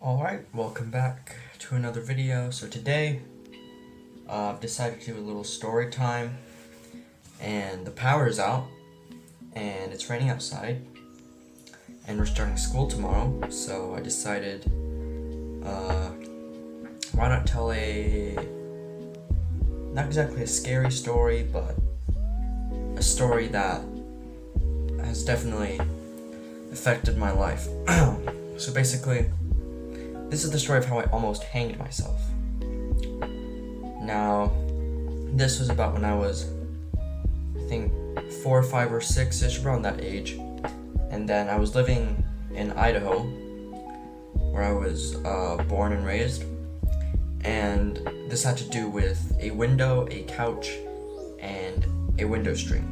Alright, welcome back to another video. So today, I've decided to do a little story time, and the power is out, and it's raining outside, and we're starting school tomorrow, so I decided, why not tell not exactly a scary story, but a story that has definitely affected my life. So basically, this is the story of how I almost hanged myself. Now, this was about when I was, I think, 4, 5, or 6-ish, around that age. And then I was living in Idaho, where I was born and raised. And this had to do with a window, a couch, and a window string.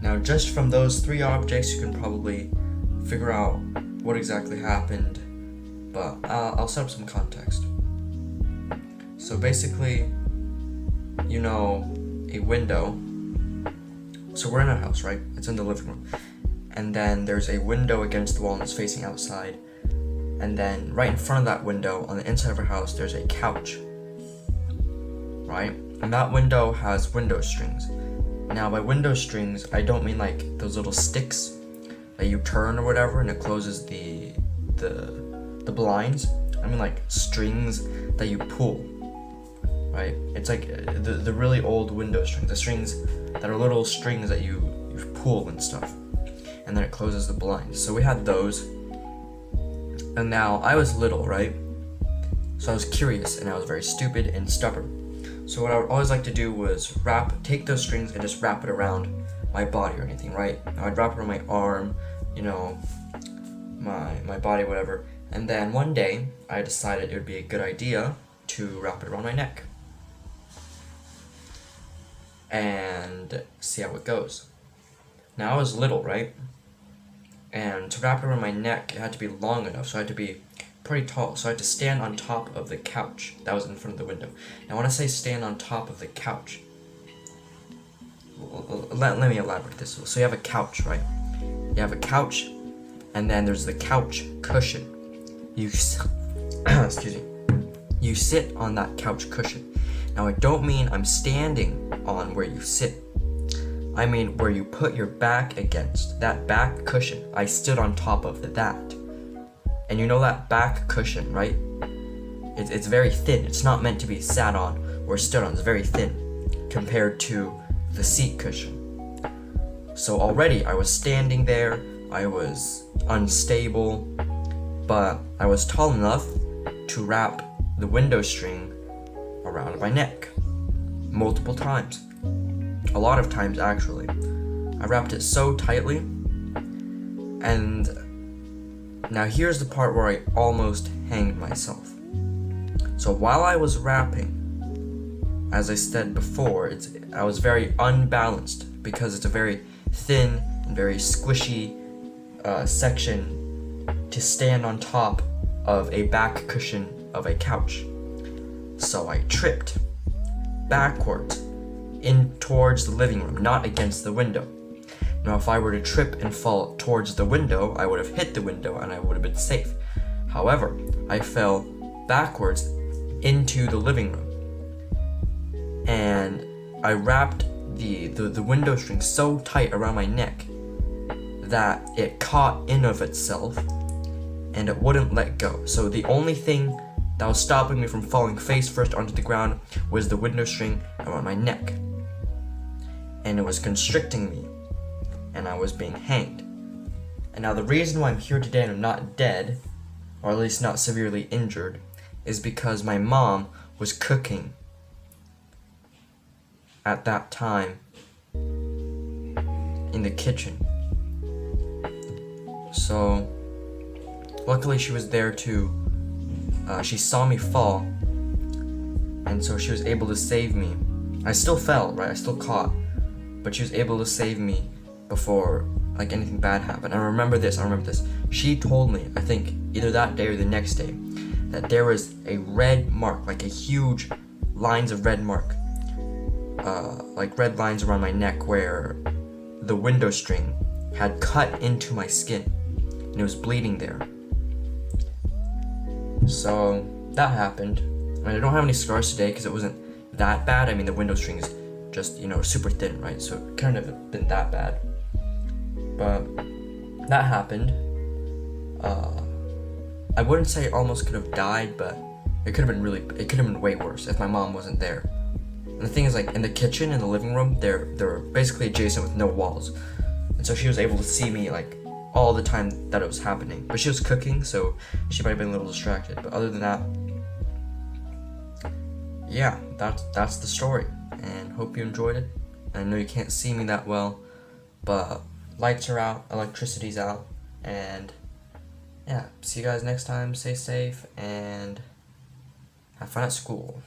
Now, just from those 3 objects, you can probably figure out what exactly happened. But I'll set up some context. So basically, a window. So we're in a house, right? It's in the living room. And then there's a window against the wall and it's facing outside. And then right in front of that window, on the inside of our house, there's a couch. Right? And that window has window strings. Now by window strings, I don't mean like those little sticks that you turn or whatever and it closes the blinds. I mean like strings that you pull, right? It's like the really old window strings, the strings that are little strings that you pull and stuff, and then it closes the blinds. So we had those, and now I was little, right? So I was curious and I was very stupid and stubborn. So what I would always like to do was take those strings and just wrap it around my body or anything, right? I'd wrap it around my arm, my body, whatever. And then one day, I decided it would be a good idea to wrap it around my neck and see how it goes. Now I was little, right? And to wrap it around my neck, it had to be long enough, so I had to be pretty tall. So I had to stand on top of the couch that was in front of the window. Now when I say stand on top of the couch, let me elaborate this. So you have a couch, right? You have a couch, and then there's the couch cushion. Excuse me. You sit on that couch cushion. Now I don't mean I'm standing on where you sit. I mean where you put your back against that back cushion. I stood on top of that. And you know that back cushion, right? It's very thin. It's not meant to be sat on or stood on. It's very thin compared to the seat cushion. So already I was standing there. I was unstable. But I was tall enough to wrap the window string around my neck multiple times. A lot of times, actually. I wrapped it so tightly. And now here's the part where I almost hanged myself. So while I was wrapping, as I said before, I was very unbalanced because it's a very thin and very squishy section to stand on top of a back cushion of a couch. So I tripped backwards in towards the living room, not against the window. Now if I were to trip and fall towards the window, I would have hit the window and I would have been safe. However, I fell backwards into the living room. And I wrapped the window string so tight around my neck that it caught in of itself and it wouldn't let go. So the only thing that was stopping me from falling face first onto the ground was the window string around my neck. And it was constricting me, and I was being hanged. And now the reason why I'm here today and I'm not dead, or at least not severely injured, is because my mom was cooking at that time in the kitchen. So luckily she was there to, she saw me fall, and so she was able to save me. I still fell, right? I still caught, but she was able to save me before like anything bad happened. I remember this. She told me, I think either that day or the next day, that there was a red mark, like a huge lines of red mark, like red lines around my neck where the window string had cut into my skin, and it was bleeding there. So that happened. I don't have any scars today because it wasn't that bad. I mean, the window string is just, super thin, right? So it couldn't have been that bad. But that happened. I wouldn't say I almost could have died, but it could have been way worse if my mom wasn't there. And the thing is, like, in the kitchen and the living room, they're basically adjacent with no walls. And so she was able to see me, like, all the time that it was happening. But she was cooking, so she might have been a little distracted. But other than that, yeah, that's the story. And hope you enjoyed it. I know you can't see me that well, but lights are out, electricity's out, and yeah, see you guys next time. Stay safe and have fun at school.